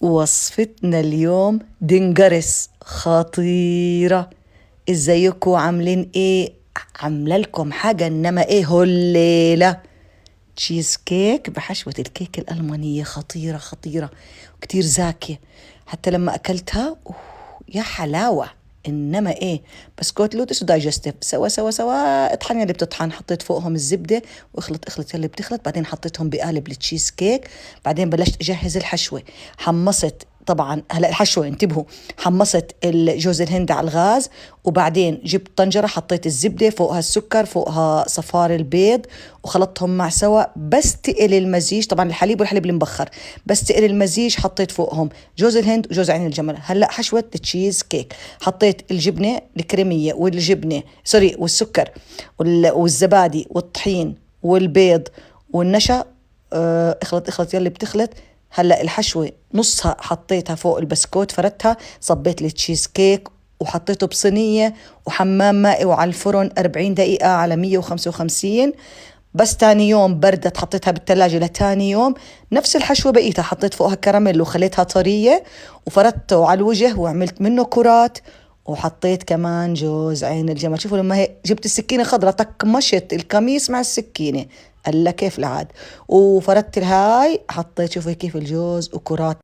وصفتنا اليوم دنجرس خطيرة. ازيكم عاملين ايه؟ عامله لكم حاجة انما ايه هو الليلة تشيز كيك بحشوة الكيك الألمانية، خطيرة خطيرة وكتير زاكية. حتى لما أكلتها يا حلاوة. إنما إيه، بسكوت لوتس ودايجستيف سوا سوا سوا. اطحن اللي بتطحن، حطيت فوقهم الزبدة واخلط اخلط اللي بتخلط. بعدين حطيتهم بقالب التشيز كيك. بعدين بلشت أجهز الحشوة. حمصت طبعا، هلا الحشوة انتبهوا، حمصت الجوز الهند على الغاز، وبعدين جبت طنجرة حطيت الزبدة، فوقها السكر، فوقها صفار البيض، وخلطتهم مع سوا. بس تقل المزيج، طبعا الحليب والحليب المبخر، بس تقل المزيج حطيت فوقهم جوز الهند وجوز عين الجمل. هلا حشوة تشيز كيك، حطيت الجبنة الكريمية والجبنة سوري والسكر والزبادي والطحين والبيض والنشا. اخلط اخلط يلي بتخلط. هلا الحشوة نصها حطيتها فوق البسكوت، فردتها، صبيت التشيز كيك وحطيته بصينية وحمام مائي وعلى الفرن 40 دقيقة على 155. بس تاني يوم بردت، حطيتها بالثلاجة لتاني يوم. نفس الحشوة بقيتها، حطيت فوقها كراميل وخليتها طرية، وفردته على الوجه وعملت منه كرات، وحطيت كمان جوز عين الجمل. شوفوا لما هي جبت السكينة خضرة تقمشت القميص مع السكينة، قال كيف العاد. وفردت الهاي، حطيت شوفوا كيف الجوز وكرات.